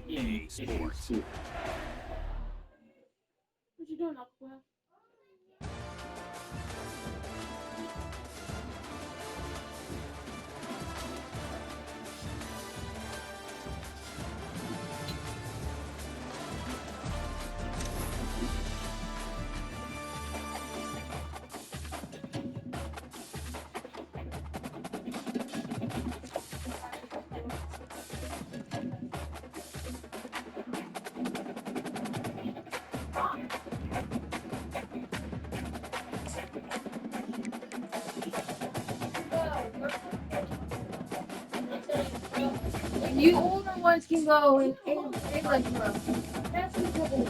EA Sports. What you doing, Aqua? You older ones can go in like bro. That's the trouble.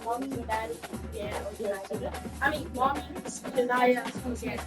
Mommy and daddy, yeah, I mean, mommy, Shania, okay.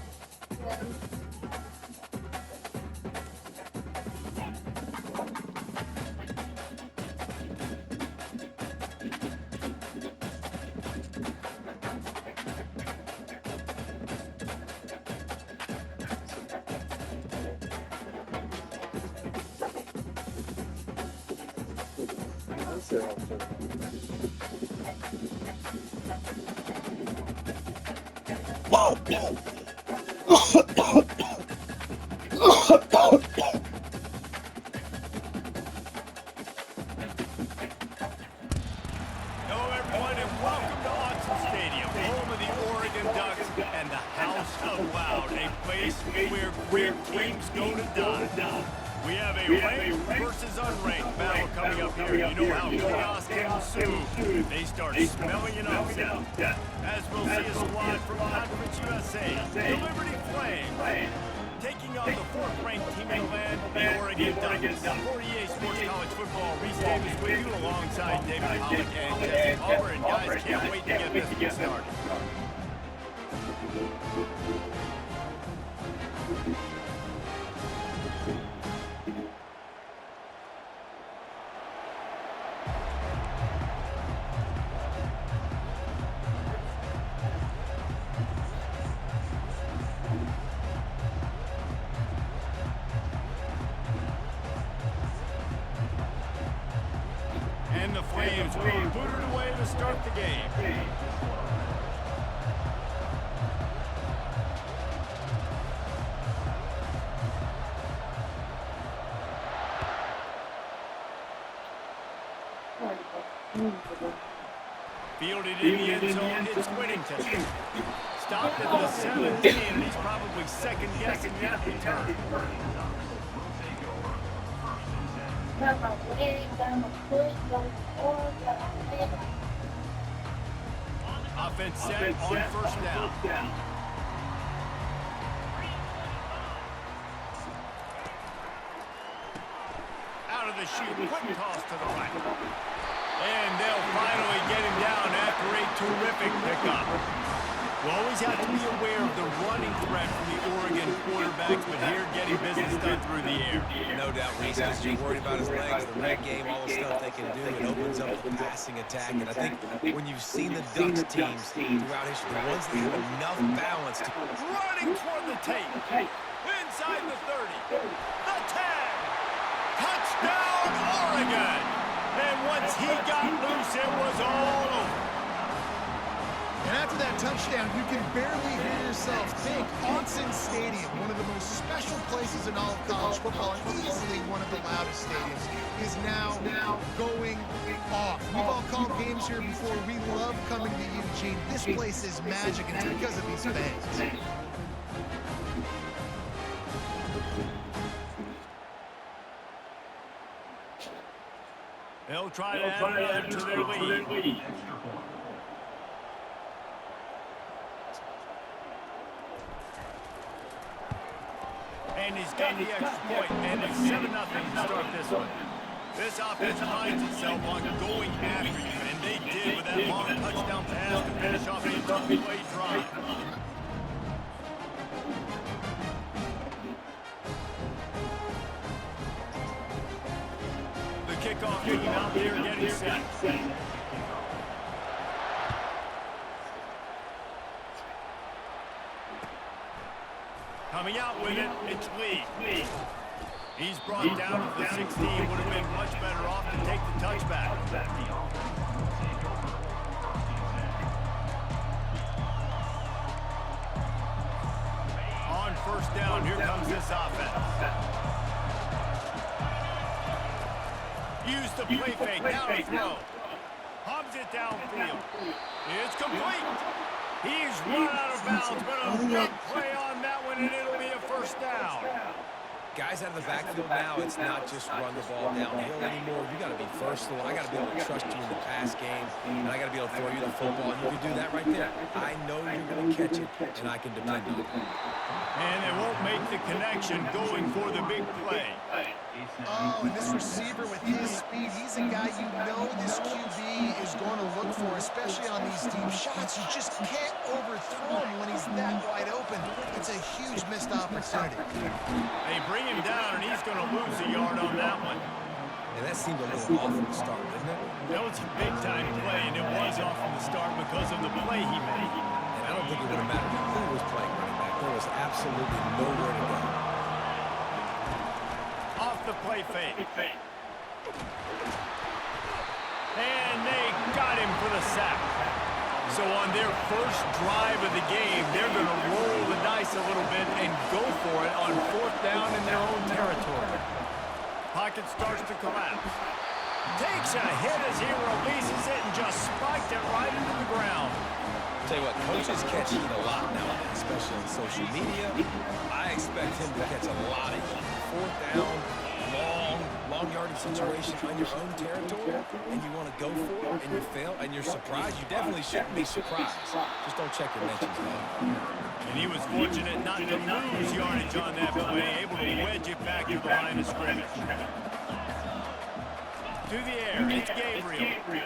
Hello, everyone, and welcome to Autzen Stadium, home of the Oregon Ducks and the House of Loud, a place where great teams go to die. We have a ranked versus unranked battle coming up here. You know how chaos can ensue. They start smelling an upset. As we'll see a squad from Conference USA, the Liberty Flames, taking on the fourth-ranked team in the land, the Oregon Ducks. For EA Sports College Football, Reese Davis with you alongside David Pollock and Jesse Palmer. And guys, can't wait to get this one started. And the Flames will boot it away to start the game. Fielded in the end zone, it's Whittington. Stopped at the 17, and he's probably second-guessing that return. Got my leg, got my foot, got my arm, got my head. Offense set on first down. Out of the chute, quick toss to the right. And they'll finally get him down after a terrific pickup. We'll always have to be aware of the running threat from the Oregon quarterbacks, but here getting business done through the air. No doubt, Reese, because you're worried about his legs, the red game, all the stuff they can do. It opens up the passing attack. And I think when you've seen the Ducks teams throughout history, the ones that have enough balance to... Running toward the tape. Inside the 30. The 10. Touchdown, Oregon. And once he got loose, it was all over. And after that touchdown, you can barely hear yourself think. Autzen Stadium, one of the most special places in all of college football, and easily one of the loudest stadiums, is now going off. We've all called games here before. We love coming to Eugene. This place is magic, and it's because of these fans. They'll try to add to their lead. And he's got the extra point, and it's 7-0 to start this one. This offense finds itself on going after you, and they did with that long touchdown pass to finish off a two-play drive. The kickoff team out there getting set. Coming out with it, it's Lee. He's brought down to the 16. Would have been much better off to take the touchback. On first down, here comes this offense. Use the play fake, now to throw. Hubs it downfield. It's complete. He's run out of bounds, but a big play on that one, and it'll be a first down. Guys out of the backfield now, it's not just run the ball downhill anymore. You got to be versatile. I got to be able to trust you in the pass game, and I got to be able to throw you the football, and you can do that right there. I know you're going to catch it, and I can depend on it. And they won't make the connection going for the big play. Oh, and this receiver with his speed, he's a guy you know this QB is going to look for, especially on these deep shots. You just can't overthrow him when he's that wide open. It's a huge missed opportunity. They bring him down, and he's going to lose a yard on that one. And that seemed a little off from the start, didn't it? That was a big-time play, and it was off from the start because of the play he made. And I don't think it would have mattered who was playing running back. There was absolutely nowhere to go. Off the play fake. And they got him for the sack. So on their first drive of the game, they're going to roll the dice a little bit and go for it on fourth down in their own territory. Pocket starts to collapse. Takes a hit as he releases it and just spiked it right into the ground. Tell you what, coaches catch heat a lot nowadays, especially on social media. I expect him to catch a lot of heat. Fourth down, long yardage situation on your own territory, and you want to go for it, and you fail, and you're surprised. You definitely shouldn't be surprised. Just don't check your mentions, man. And he was fortunate not to lose yardage on that play, able to wedge it back to the line of scrimmage. To the air, it's Gabriel.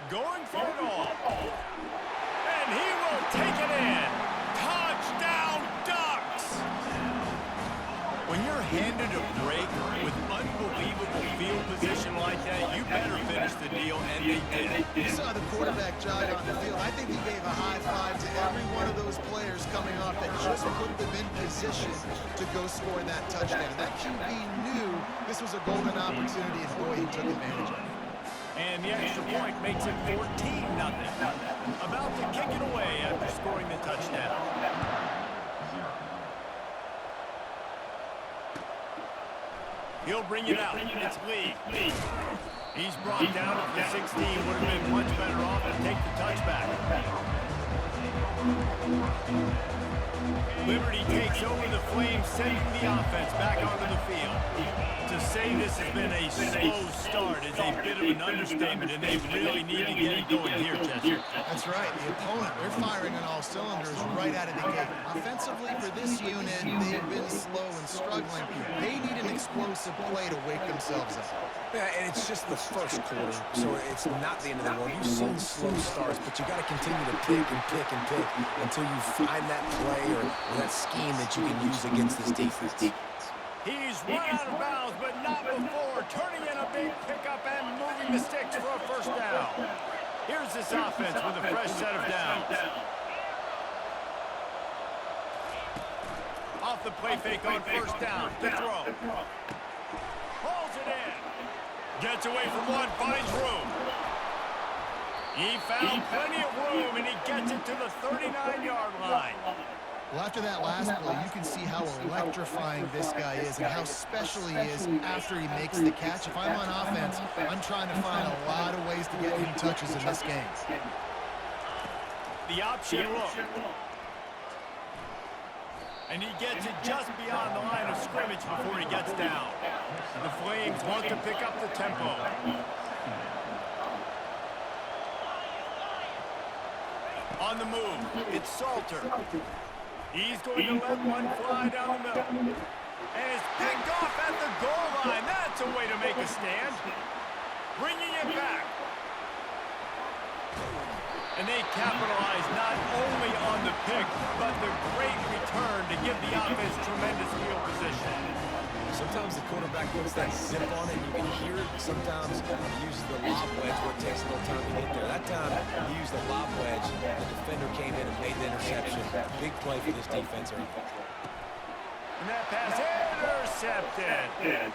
Going for it all. And he will take it in. Touchdown, Ducks! When you're handed a break with unbelievable field position like that, you better finish the deal, and they did. You saw the quarterback jog on the field. I think he gave a high five to every one of those players coming off that just put them in position to go score that touchdown. That QB knew this was a golden opportunity, and boy, he took advantage of it. And the extra point makes it 14-0. About to kick it away after scoring the touchdown. He'll bring it out. It's Lee. He's brought down at the 16. Would have been much better off to take the touchback. Liberty takes over the Flames, sending the offense back onto the field. To say this has been a slow start is a bit of an understatement, and they really need to get it going here, Chester. That's right. The opponent, they're firing on all cylinders right out of the gate. Offensively, for this unit, they've been slow and struggling. They need an explosive play to wake themselves up. Yeah, and it's just the first quarter, so it's not the end of the world. You've seen slow starts, but you got to continue to pick and pick and pick until you find that play or that scheme that you can use against this defense. He's run out of bounds, but not before turning in a big pickup and moving the sticks for a first down. Here's this offense with a fresh set of downs. Off the play fake on first down. The throw. Pulls it in. Gets away from one, finds room. He found plenty of room, and he gets it to the 39-yard line. Well, after that last play, you can see how electrifying this guy is and how special he is after he makes the catch. If I'm on offense, I'm trying to find a lot of ways to get him touches in this game. The option look. And he gets it just beyond the line of scrimmage before he gets down. The Flames want to pick up the tempo. On the move, it's Salter. He's going to let one fly down the middle. And it's picked off at the goal line. That's a way to make a stand. Bringing it back. And they capitalize not only on the pick, but the great return to give the offense tremendous field position. Sometimes the quarterback puts that zip on it. You can hear it. Sometimes he uses the lob wedge where it takes a little time to get there. That time, he used the lob wedge. The defender came in and made the interception. Big play for this defense. And that pass intercepted.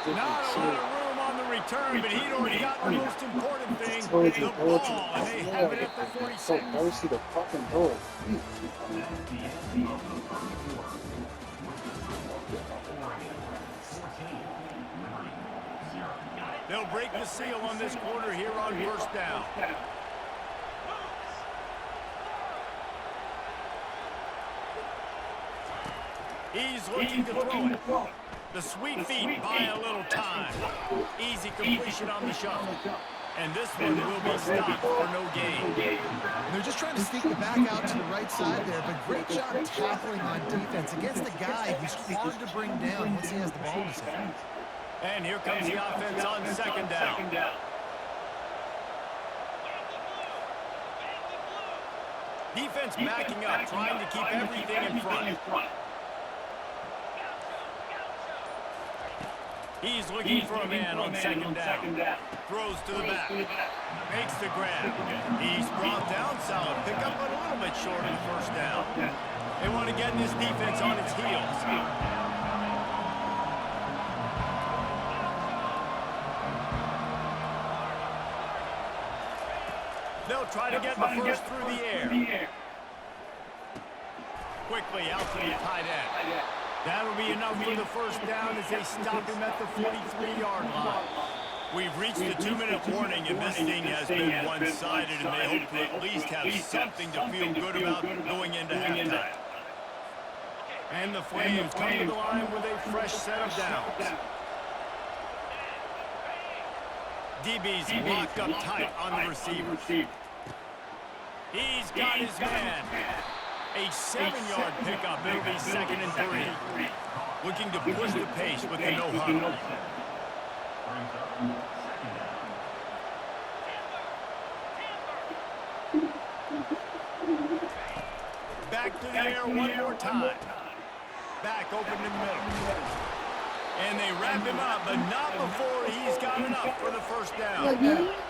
Not a lot of room on the return, but he'd already got the most important thing, the ball, and they have it at the 46. Never see the fucking door. They'll break the seal on this quarter here on first down. He's looking to throw it. The sweet feet buy a little time. Easy completion on the shuffle. And this one will be stopped for no gain. And they're just trying to sneak the back out to the right side there, but great job tackling on defense against a guy who's hard to bring down once he has the ball in his hand. And here comes the offense on second down. Defense backing up, trying to keep everything in front. He's looking for a man on second down. Throws to the back. Makes the grab. He's brought down solid. Pick up a little bit short of the first down. They want to get this defense on its heels. They'll try to get the first through the air. Quickly out to the tight end. That'll be enough for the first down as they stop him at the 43-yard line. We've reached the 2-minute warning, and this thing has been one-sided, and they hope to at least have something to feel good about going into halftime. And the Flames come to the line with a fresh set of downs. DB's locked up tight on the receiver. He's got his man. A 7-yard pickup. It'll be 2nd and 3. Looking to push the pace with the no-huddle. Back to the air one more time. Back open in the middle. And they wrap him up, but not before he's got enough for the first down.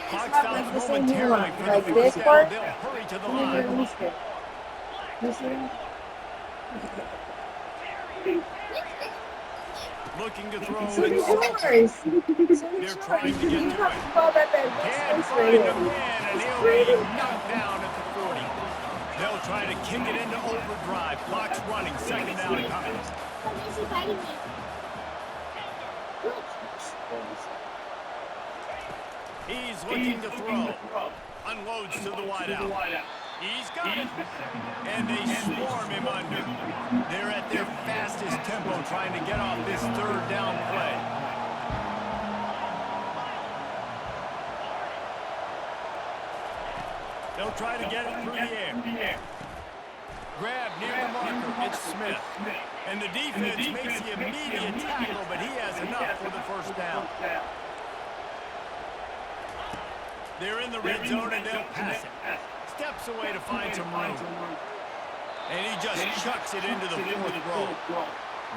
Clock stops momentarily for the first down. They'll hurry to the line. Looking to throw it. They're trying to get to it. Can't find him again, and he'll be knocked down at the 40. They'll try to kick it into overdrive. Clock's running. 2nd down coming. He's looking to throw. Unloads to the wideout. He's got it. And they swarm him under. They're at their fastest tempo trying to get off this 3rd down play. They'll try to get it through the air. Grab near the marker. It's Smith. And the defense makes the immediate tackle, but he has enough for the first down. They're in the red zone, and they'll pass it. Steps away to find some room. And he just chucks it into the 4th row.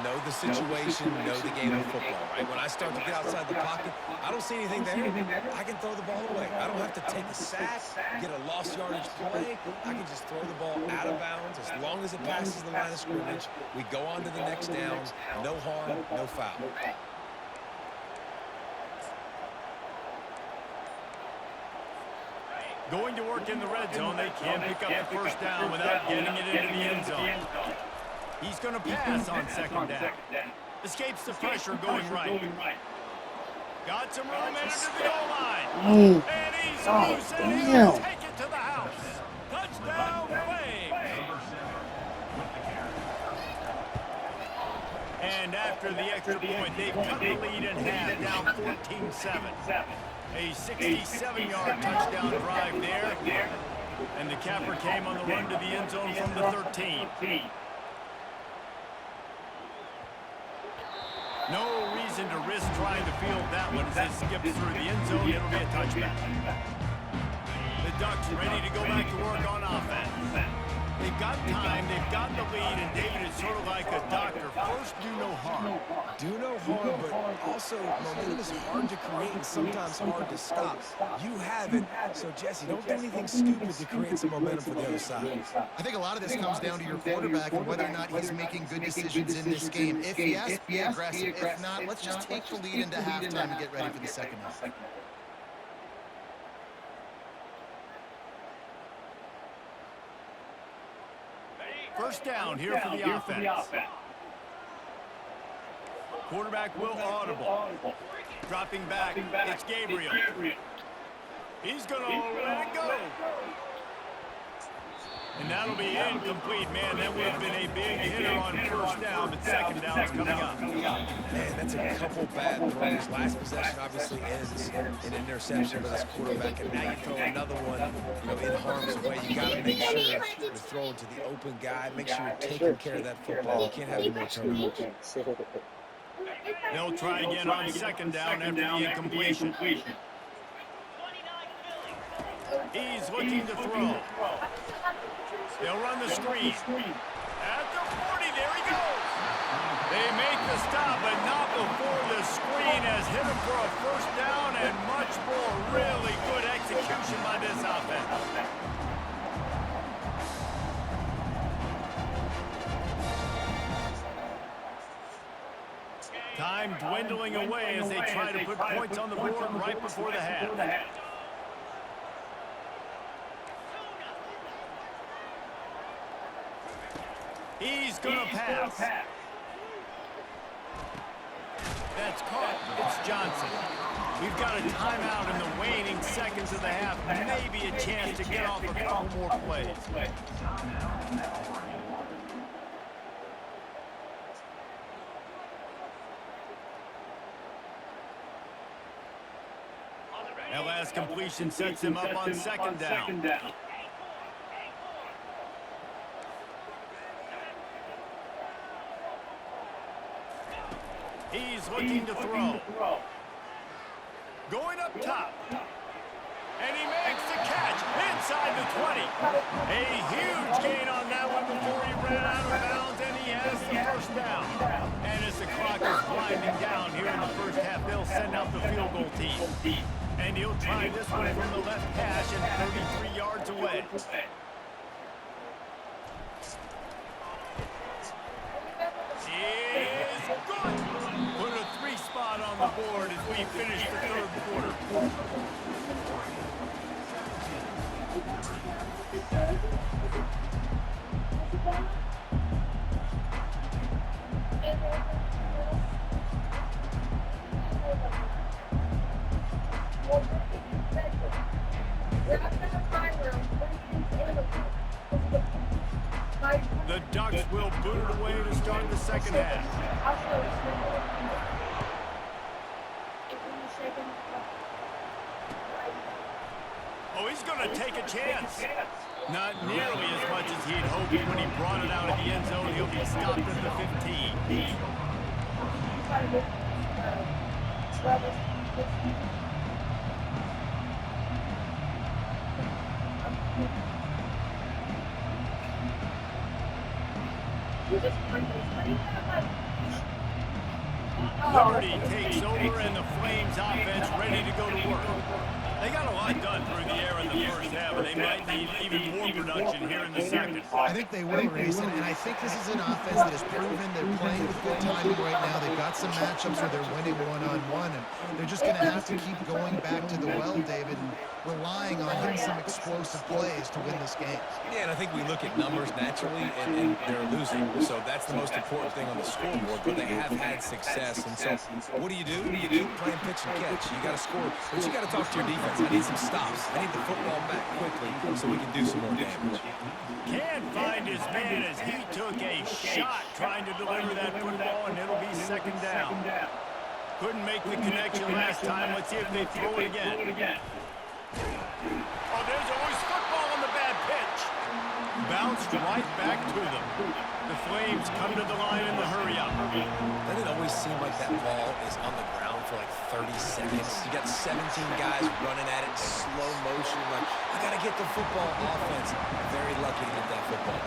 Know the situation, know the game of football, right? When I start to get outside the pocket, I don't see anything there. I can throw the ball away. I don't have to take a sack, get a lost yardage play. I can just throw the ball out of bounds. As long as it passes the line of scrimmage, we go on to the next down. No harm, no foul. Going to work in the red zone, they can't pick up the first down without getting it into the end zone. He's going to pass on second down. Escapes the pressure going right. Got some room into the goal line. And he's loose and he'll take it to the house. Touchdown, Flames. And after the extra point, they've cut the lead in half, down 14-7. A 67-yard touchdown drive there. And the capper came on the run to the end zone from the 13. No reason to risk trying to field that one as it skips through the end zone. It'll be a touchback. The Ducks ready to go back to work on offense. They've got time, they've got the lead, and David is sort of like a doctor. First, do no harm. Do no harm, but also momentum is hard to create and sometimes hard to stop. You have it, so Jesse, don't do anything stupid to create some momentum for the other side. I think a lot of this comes down to your quarterback and whether or not he's making good decisions in this game. If yes, be aggressive. If not, let's just take the lead into halftime and get ready for the second half. First down here for the offense. Quarterback will audible. Dropping back, it's Gabriel. He's going to let it go. And that'll be incomplete, man. That would have been a big hitter on first down, but second down's coming up. Man, that's a couple bad throws. Last possession obviously ends in an interception by this quarterback, and now you throw another one, in harm's way. You got to make sure you're throwing to the open guy. Make sure you're taking care of that football. You can't have any more turnovers. They'll try again on second down after the incompletion. He's looking to throw. They'll run the screen. At the 40, there he goes. They make the stop, but not before the screen has hit him for a first down and much more. Really good execution by this offense. Time dwindling away as they try to put points on the board right before the half. He's going to pass. That's caught. It's Johnson. We've got a timeout in the waning seconds of the half. Maybe a chance to get off a couple more plays. That last completion sets him up on second down. He's looking to throw. Going up top. And he makes the catch inside the 20. A huge gain on that one before he ran out of bounds, and he has the first down. And as the clock is winding down here in the first half, they'll send out the field goal team. And he'll try this one from the left hash and 33 yards away. Is good. Put a 3 spot on the board as we finish the third quarter. The Ducks will boot it away to start the second half. Oh, he's going to take a chance. Not nearly as much as he'd hoped when he brought it out of the end zone. He'll be stopped at the 15. Liberty takes over and the Flames offense ready to go to work. They got a lot done through the air in the first half, and they they might need even more production here in the second. I think they will, Reese, and I think this is an offense that has proven they're playing with good timing right now. They've got some matchups where they're winning one-on-one, and they're just going to have to keep going back to the well, David, and relying on hitting some explosive plays to win this game. Yeah, and I think we look at numbers naturally, and they're losing. So that's the most important thing on the scoreboard, but they have had success. And so what do? You keep playing pitch and catch. You got to score, but you got to talk to your defense. I need some stops. I need the football back quickly so we can do some more damage. Can't find his man as he took a shot trying to deliver that football, and it'll be second down. Couldn't make the connection last time. Let's see if they throw it again. Oh, there's always football on the bad pitch. Bounced right back to them. The Flames come to the line in the hurry-up. Doesn't it always seem like that ball is on the ground for like 30 seconds? You got 17 guys running at it in slow motion. Like, I got to get the football. Offense, very lucky to get that football.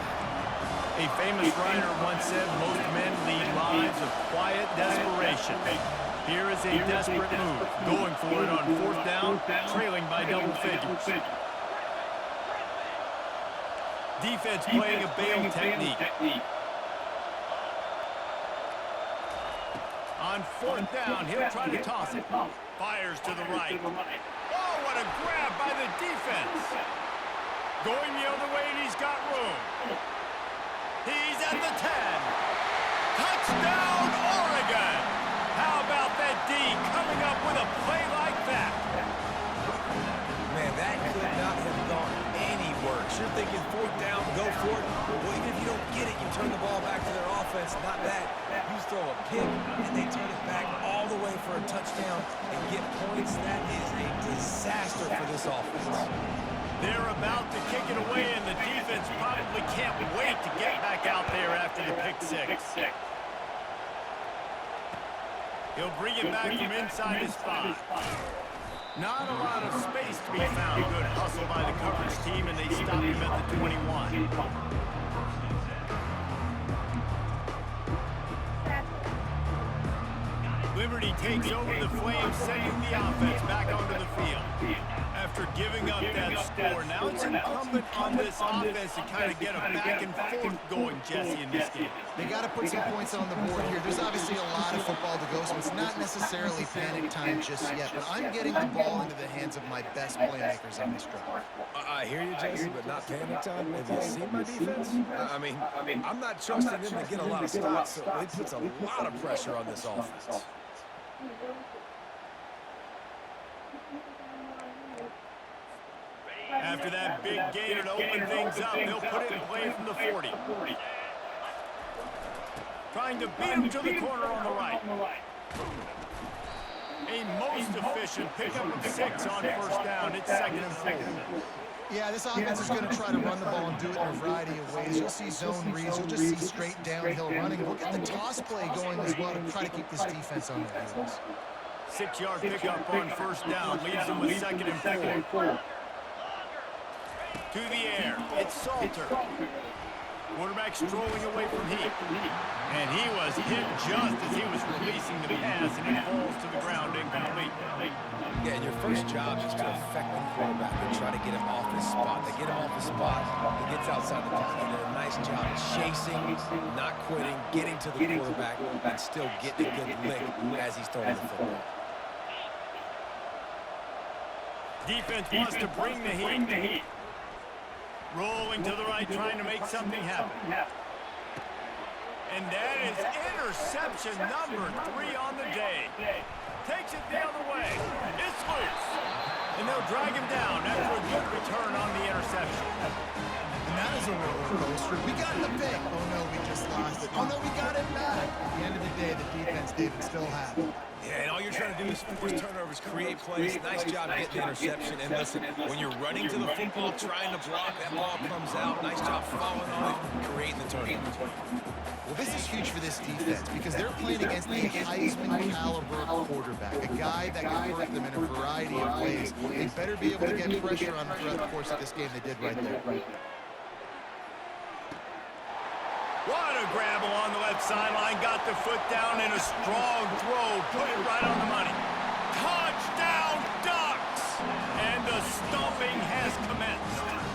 A famous writer once said, most men lead lives of quiet desperation. Here is a desperate move, going for it on fourth down, trailing by double figures. Defense playing a bail technique. On fourth down, he'll try to toss it. Fires to the right. Oh, what a grab by the defense. Going the other way, and he's got room. He's at the 10. Touchdown, Oregon. How about that D coming up with a play like that? Man, that could not have gone any worse. You're thinking fourth down, go for it. Well, even if you don't get it, you turn the ball back to their offense. Not that. You throw a pick, and they turn it back all the way for a touchdown and get points. That is a disaster for this offense. They're about to kick it away, and the defense probably can't wait to get back out there after the pick six. He'll bring it back from inside his 5. Not a lot of space to be found. Good hustle by the coverage team, and they stop him at the 21. Liberty takes over the Flames, sending the offense back onto the field. After giving up that score, now it's incumbent on this offense to kind of get a back and forth going, Jesse, in this game. They got to put some points on the board here. There's obviously a lot of football to go, so it's not necessarily panic time just yet, but I'm getting the ball into the hands of my best playmakers on this drive. I hear you, Jesse, but not panic time. Have you seen my defense? I mean, I'm not trusting them to get a lot of stops, so it puts a lot of pressure on this offense. After that big gain to open things up, they'll put it in play from the 40. Trying to beat him to the corner on the right. A most efficient pickup of 6 on first down. It's second and 4. Yeah, this offense is going to try to run the ball and do it in a variety of ways. You'll see zone reads. You'll just see straight downhill running. We'll get the toss play going as well to try to keep this defense on their heels. 6-yard pickup on first down. Leaves them with second and 4. To the air. It's Salter. Quarterback strolling away from Heath. And he was hit just as he was releasing the pass, and he falls to the ground incomplete. Yeah, and your first job is to affect the quarterback and try to get him off his spot. They get him off his spot, he gets outside the pocket. They did a nice job chasing, not quitting, getting to the quarterback, and still getting a good lick as he's throwing the football. Defense wants to bring the heat. Rolling to the right, trying to make something happen. And that is interception number 3 on the day. Takes it the other way. It's loose. And they'll drag him down after a good return on the interception. And that is a roller coaster. We got the pick. Oh, no, we just lost it. Oh, no, we got it back. At the end of the day, the defense, David, still has it. Yeah, and all you're trying to do is force turnovers, create plays. Nice job getting the interception. And listen, when you're running to the football, trying to block, that ball comes out. Nice job following on it, creating the turnover. Well, this is huge for this defense because they're playing against a Heisman caliber quarterback, a guy that can hurt them in a variety of ways. They better be able to get pressure on them throughout the course of this game. They did right there. What a grab along the left sideline. Got the foot down in a strong throw. Put it right on the money. Touchdown, Ducks! And the stomping has commenced.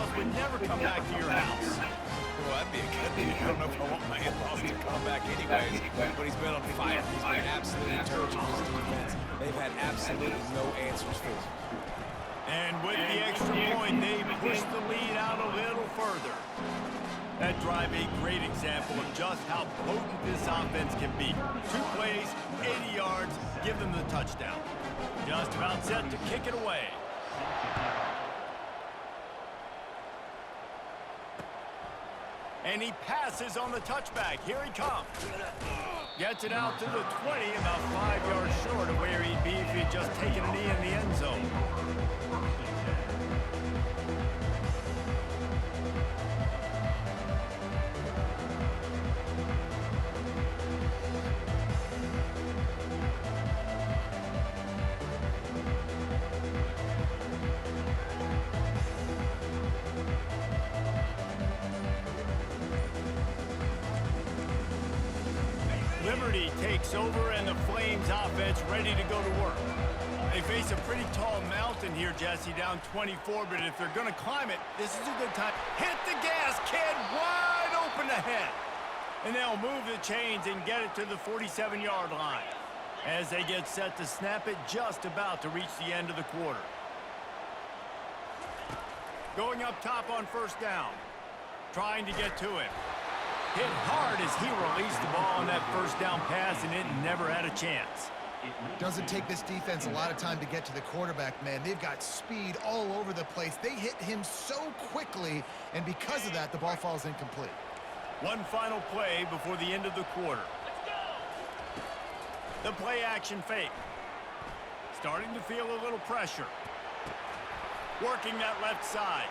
in-laws would never come back to your house. Well, that'd be a good thing. I don't know if I want my in-laws to come back anyways, but he's been on fire. He's been absolutely torching his defense. They've had absolutely no answers for him. And with the extra point, they push the lead out a little further. That drive a great example of just how potent this offense can be. 2 plays, 80 yards, give them the touchdown. Just about set to kick it away. And he passes on the touchback. Here he comes. Gets it out to the 20, about 5 yards short of where he'd be if he'd just taken a knee in the end zone. Liberty takes over and the Flames offense ready to go to work. They face a pretty tall mountain here, Jesse, down 24, but if they're going to climb it, this is a good time. Hit the gas, kid, wide open ahead. And they'll move the chains and get it to the 47-yard line as they get set to snap it just about to reach the end of the quarter. Going up top on first down, trying to get to him. Hit hard as he released the ball on that first down pass, and it never had a chance. Doesn't take this defense a lot of time to get to the quarterback, man. They've got speed all over the place. They hit him so quickly, and because of that, the ball falls incomplete. One final play before the end of the quarter. The play action fake. Starting to feel a little pressure. Working that left side.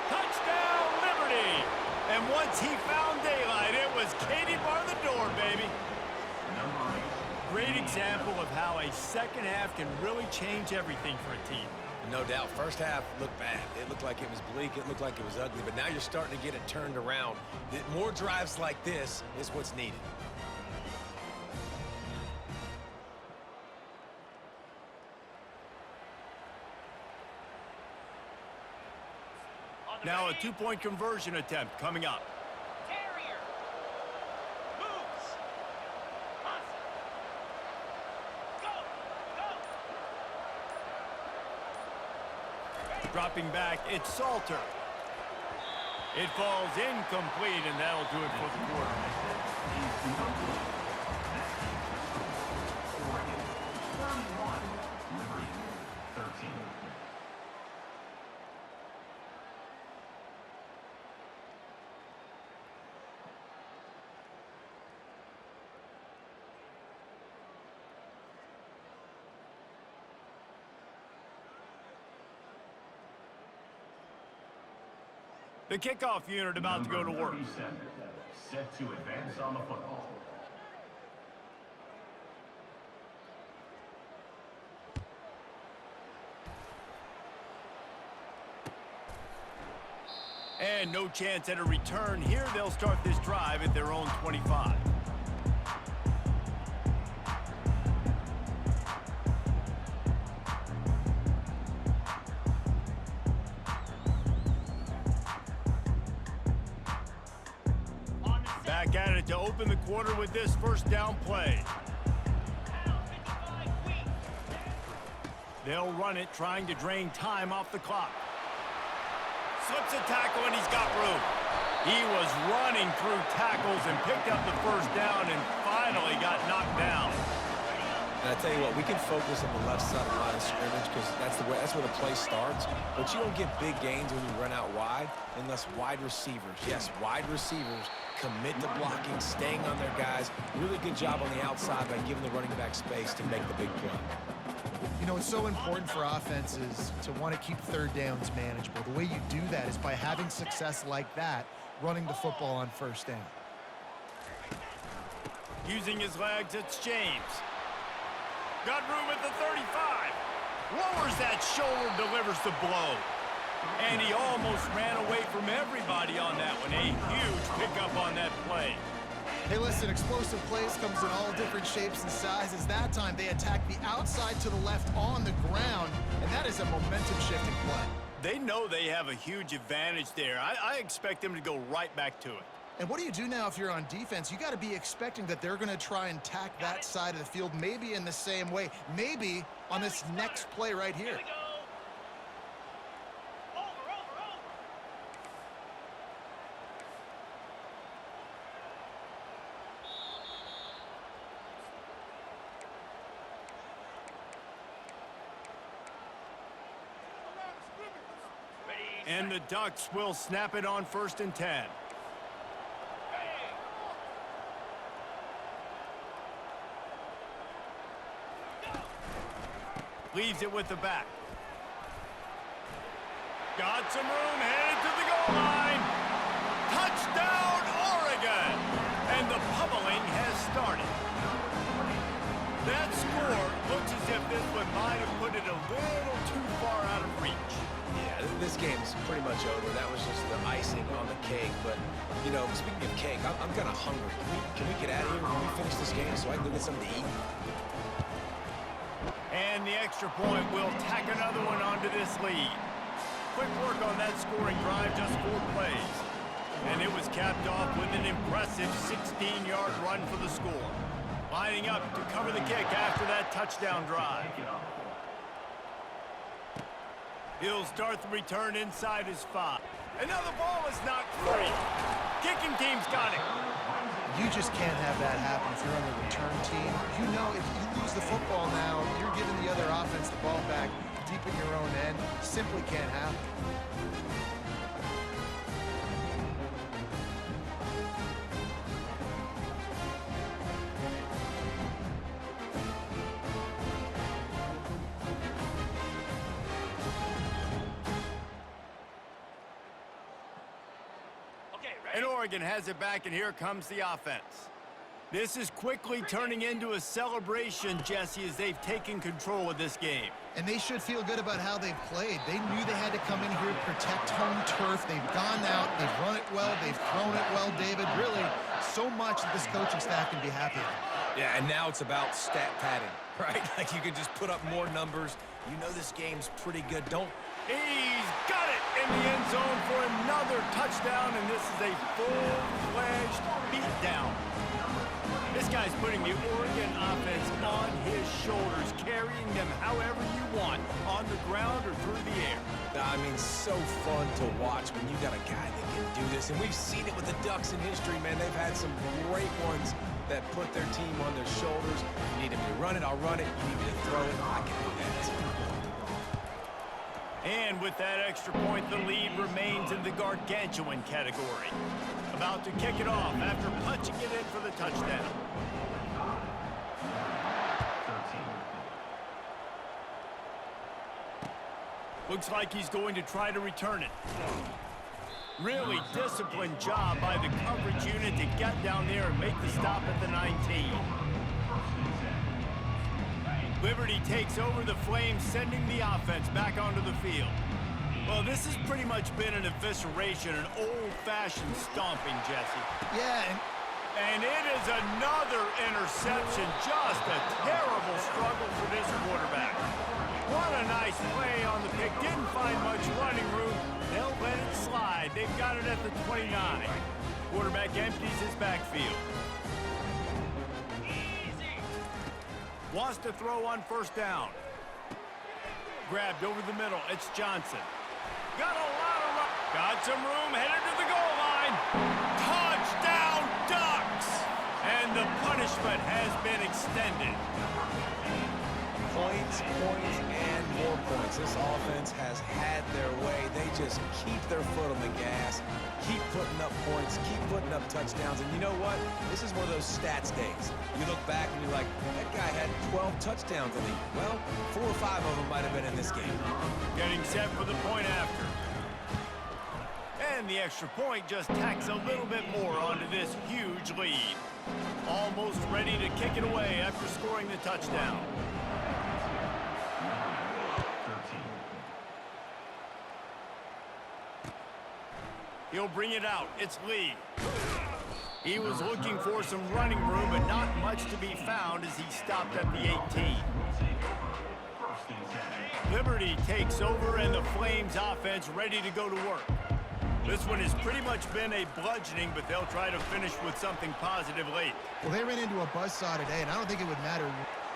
Touchdown, Liberty! And once he found daylight, it was Katie bar the door, baby. Great example of how a second half can really change everything for a team. No doubt. First half looked bad. It looked like it was bleak. It looked like it was ugly. But now you're starting to get it turned around. More drives like this is what's needed. Now a two-point conversion attempt coming up. Terrier moves. Go, go. Dropping back, it's Salter. It falls incomplete, and that'll do it for the quarter. The kickoff unit about to go to work. Set to advance on the football. And no chance at a return here. They'll start this drive at their own 25. Back at it to open the quarter with this first down play. They'll run it, trying to drain time off the clock. Slips a tackle, and he's got room. He was running through tackles and picked up the first down and finally got knocked down. And I tell you what, we can focus on the left side of the line of scrimmage because that's where the play starts. But you don't get big gains when you run out wide unless wide receivers, yes, wide receivers commit to blocking, staying on their guys. Really good job on the outside by giving the running back space to make the big play. You know, it's so important for offenses to want to keep third downs manageable. The way you do that is by having success like that, running the football on first down. Using his legs, it's James. Got room at the 35. Lowers that shoulder, delivers the blow. And he almost ran away from everybody on that one. A huge pickup on that play. Hey, listen, explosive plays comes in all different shapes and sizes. That time, they attack the outside to the left on the ground, and that is a momentum-shifting play. They know they have a huge advantage there. I expect them to go right back to it. And what do you do now if you're on defense? You got to be expecting that they're going to try and tack that side of the field, maybe in the same way, maybe on this next play right here. Here we go. Over, over, over. Ready, And the Ducks will snap it on 1st and 10. Leaves it with the back. Got some room, headed to the goal line. Touchdown, Oregon! And the pummeling has started. That score looks as if this one might have put it a little too far out of reach. Yeah, this game's pretty much over. That was just the icing on the cake. But, you know, speaking of cake, I'm kind of hungry. Can we get out of here? Can we finish this game so I can go get something to eat? And the extra point will tack another one onto this lead. Quick work on that scoring drive, just 4 plays. And it was capped off with an impressive 16-yard run for the score. Lining up to cover the kick after that touchdown drive. He'll start the return inside his 5. Another ball is knocked free. Kicking team's got it. You just can't have that happen if you're on the return team. You know, if you lose the football now, you're giving the other offense the ball back deep in your own end. Simply can't happen. okay, ready. And Oregon has it back, and here comes the offense. This is quickly turning into a celebration, Jesse, as they've taken control of this game. And they should feel good about how they've played. They knew they had to come in here, protect home turf. They've gone out, they've run it well, they've thrown it well, David. Really, so much that this coaching staff can be happy with. Yeah, and now it's about stat padding, right? Like you can just put up more numbers. You know this game's pretty good. Don't. He's got it in the end zone for another touchdown, and this is a full-fledged beatdown. This guy's putting the Oregon offense on his shoulders, carrying them however you want, on the ground or through the air. I mean, so fun to watch when you got a guy that can do this. And we've seen it with the Ducks in history, man. They've had some great ones that put their team on their shoulders. You need me to run it, I'll run it. You need me to throw it, I can do that. And with that extra point, the lead remains in the gargantuan category. About to kick it off after punching it in for the touchdown. 13. Looks like he's going to try to return it. Really disciplined job by the coverage unit to get down there and make the stop at the 19. Liberty takes over the Flames, sending the offense back onto the field. Well, this has pretty much been an evisceration, an old-fashioned stomping, Jesse. Yeah, And it is another interception. Just a terrible struggle for this quarterback. What a nice play on the pick. Didn't find much running room. They'll let it slide. They've got it at the 29. Quarterback empties his backfield. Easy. Wants to throw on 1st down. Grabbed over the middle. It's Johnson. Got a lot of run. Got some room. Headed to the goal line. Touchdown, Ducks! And the punishment has been extended. Points, points, and more points. This offense has had their way. They just keep their foot on the gas, keep putting up points, keep putting up touchdowns. And you know what? This is one of those stats days. You look back and you're like, that guy had 12 touchdowns in the league. Well, 4 or 5 of them might have been in this game. Getting set for the point after. And the extra point just tacks a little bit more onto this huge lead. Almost ready to kick it away after scoring the touchdown. 13. He'll bring it out. It's Lee. He was looking for some running room, but not much to be found as he stopped at the 18. First and 10. Liberty takes over and the Flames offense ready to go to work. This one has pretty much been a bludgeoning, but they'll try to finish with something positive late. Well, they ran into a buzzsaw today, and I don't think it would matter.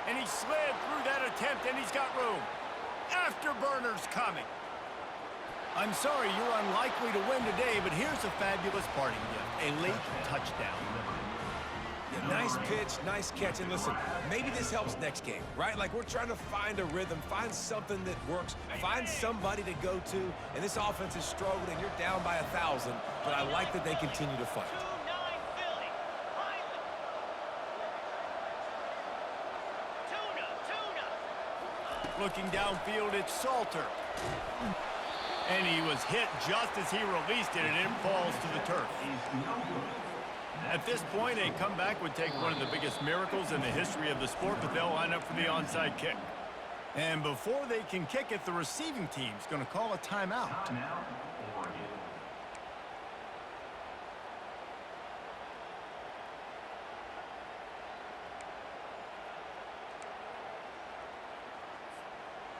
And he slid through that attempt, and he's got room. Afterburners coming. I'm sorry, you're unlikely to win today, but here's a fabulous parting gift. A late touchdown. Yeah, nice pitch, nice catch, and listen, maybe this helps next game, right? Like, we're trying to find a rhythm, find something that works, find somebody to go to, and this offense is struggling, and you're down by 1,000, but I like that they continue to fight. 2-9 Philly. Hyman. Tuna. Looking downfield, it's Salter. And he was hit just as he released it, and it falls to the turf. At this point, a comeback would take one of the biggest miracles in the history of the sport, but they'll line up for the onside kick. And before they can kick it, the receiving team's going to call a timeout. Timeout, Oregon.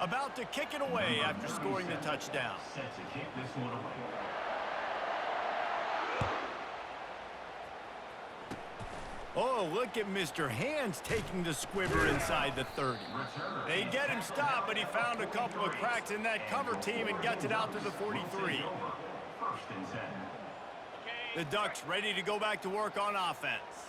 About to kick it away after scoring the touchdown. Set to kick this one away. Oh, look at Mr. Hands taking the squibber inside the 30. They get him stopped, but he found a couple of cracks in that cover team and gets it out to the 43. First and 10. The Ducks ready to go back to work on offense.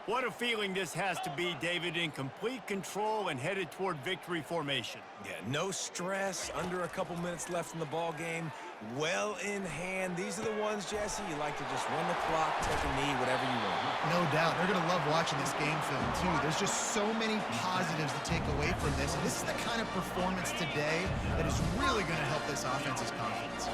What a feeling this has to be, David, in complete control and headed toward victory formation. Yeah, no stress, under a couple minutes left in the ball game, well in hand. These are the ones, Jesse, you like to just run the clock, take a knee, whatever you want. No doubt. They're going to love watching this game film, too. There's just so many positives to take away from this. And this is the kind of performance today that is really going to help this offense's confidence.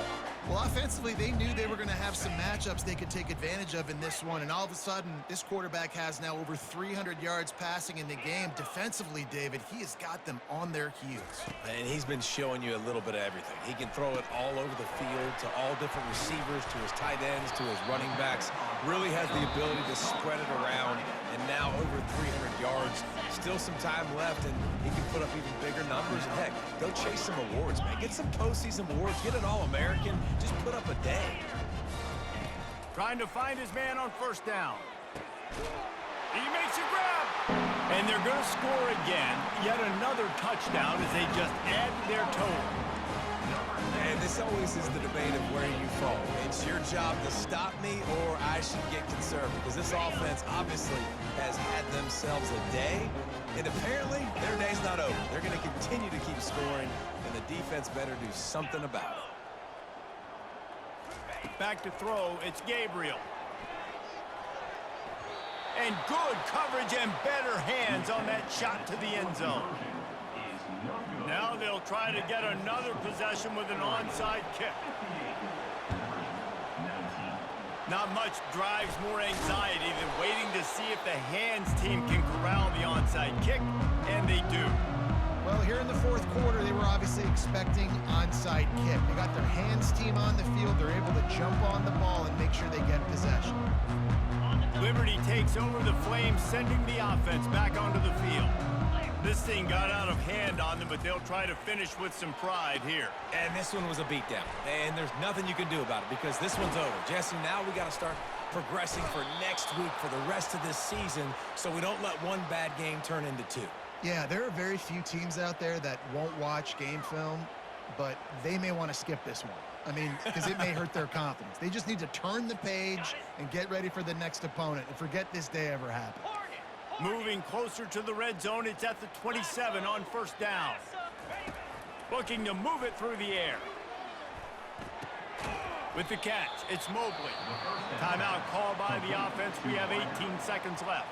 Well, offensively, they knew they were going to have some matchups they could take advantage of in this one. And all of a sudden, this quarterback has now over 300 yards passing in the game. Defensively, David, he has got them on their heels. And he's been showing you a little bit of everything. He can throw it all over the field to all different receivers, to his tight ends, to his running backs. Really has the ability to spread it around. And now over 300 yards. Still some time left, and he can put up even bigger numbers. And heck, go chase some awards, man. Get some postseason awards. Get an All-American. Just put up a day. Trying to find his man on first down. He makes a grab. And they're going to score again. Yet another touchdown as they just add to their total. And this always is the debate of where you fall. It's your job to stop me, or I should get concerned, because this offense obviously has had themselves a day, and apparently their day's not over. They're going to continue to keep scoring, and the defense better do something about it. Back to throw, it's Gabriel. And good coverage and better hands on that shot to the end zone. Now they'll try to get another possession with an onside kick. Not much drives more anxiety than waiting to see if the hands team can corral the onside kick, and they do. Well, here in the fourth quarter, they were obviously expecting onside kick. They got their hands team on the field. They're able to jump on the ball and make sure they get possession. Liberty takes over the Flames, sending the offense back onto the field. This thing got out of hand on them, but they'll try to finish with some pride here. And this one was a beatdown, and there's nothing you can do about it because this one's over. Jesse, now we got to start progressing for next week, for the rest of this season, so we don't let one bad game turn into two. Yeah, there are very few teams out there that won't watch game film, but they may want to skip this one. I mean, because it may hurt their confidence. They just need to turn the page and get ready for the next opponent and forget this day ever happened. Moving closer to the red zone, it's at the 27 on first down. Looking to move it through the air. With the catch, it's Mobley. Timeout called by the offense. We have 18 seconds left.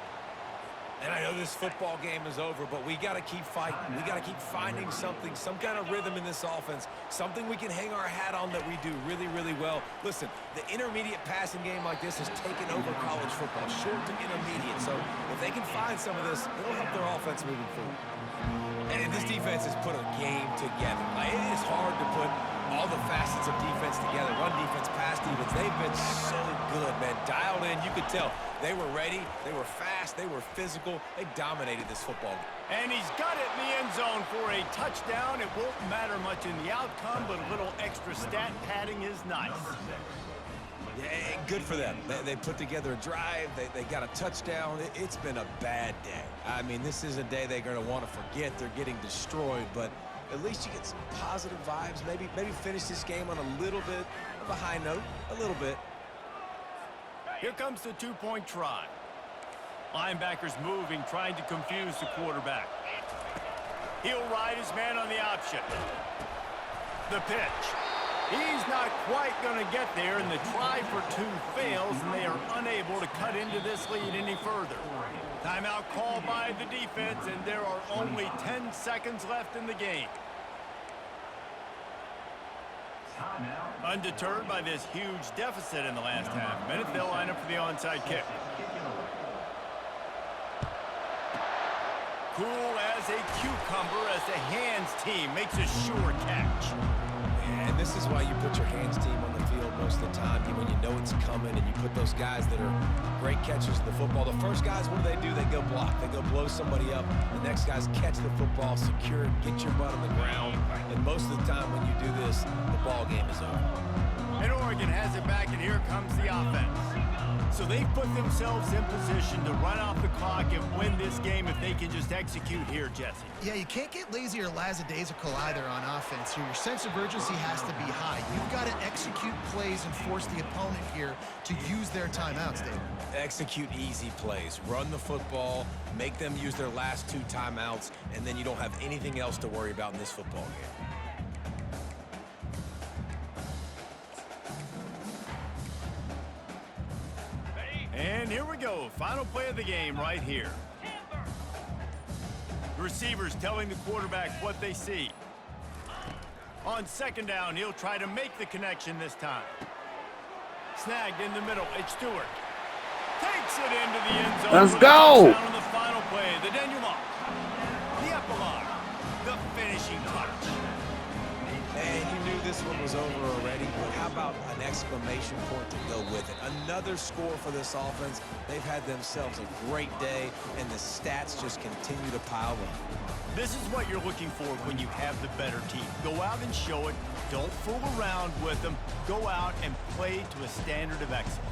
And I know this football game is over, but we got to keep fighting. We got to keep finding something, some kind of rhythm in this offense, something we can hang our hat on that we do really, really well. Listen, the intermediate passing game like this has taken over college football, short to intermediate. So if they can find some of this, it'll help their offense moving forward. And this defense has put a game together. Like, it is hard to put a all the facets of defense together, run defense, pass defense, they've been so good, man. Dialed in, you could tell. They were ready, they were fast, they were physical. They dominated this football game. And he's got it in the end zone for a touchdown. It won't matter much in the outcome, but a little extra stat padding is nice. Yeah, good for them. They put together a drive. They got a touchdown. It's been a bad day. I mean, this is a day they're going to want to forget. They're getting destroyed, but at least you get some positive vibes. Maybe finish this game on a little bit of a high note, a little bit. Here comes the two-point try. Linebackers moving, trying to confuse the quarterback. He'll ride his man on the option. The pitch. He's not quite going to get there, and the try for two fails, and they are unable to cut into this lead any further. Timeout called by the defense, and there are only 10 seconds left in the game. Undeterred by this huge deficit in the last half minute, they'll line up for the onside kick. Cool as a cucumber as the hands team makes a sure catch. And this is why you put your hands team on the field most of the time, when you know it's coming, and you put those guys that are great catchers of the football. The first guys, what do? They go block. They go blow somebody up. The next guys catch the football, secure it, get your butt on the ground. And most of the time when you do this, the ball game is over. And Oregon has it back, and here comes the offense. So they've put themselves in position to run off the clock and win this game if they can just execute here, Jesse. Yeah, you can't get lazy or lackadaisical either on offense here. Your sense of urgency has to be high. You've got to execute plays and force the opponent here to use their timeouts, David. Execute easy plays. Run the football, make them use their last two timeouts, and then you don't have anything else to worry about in this football game. And here we go. Final play of the game right here. The receivers telling the quarterback what they see. On second down, he'll try to make the connection this time. Snagged in the middle. It's Stewart. Takes it into the end zone. Let's go. Down on the final play. The denouement. The epilogue. The finishing touch. And you knew this one was over already, but how about an exclamation point to go with it? Another score for this offense. They've had themselves a great day, and the stats just continue to pile up. This is what you're looking for when you have the better team. Go out and show it. Don't fool around with them. Go out and play to a standard of excellence.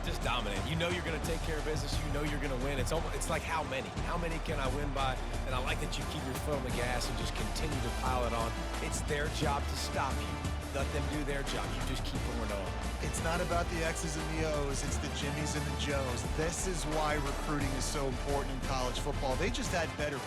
Just dominate. You know you're going to take care of business. You know you're going to win. It's like how many? How many can I win by? And I like that you keep your foot on the gas and just continue to pile it on. It's their job to stop you. Let them do their job. You just keep going on. It's not about the X's and the O's. It's the Jimmies and the Joes. This is why recruiting is so important in college football. They just had better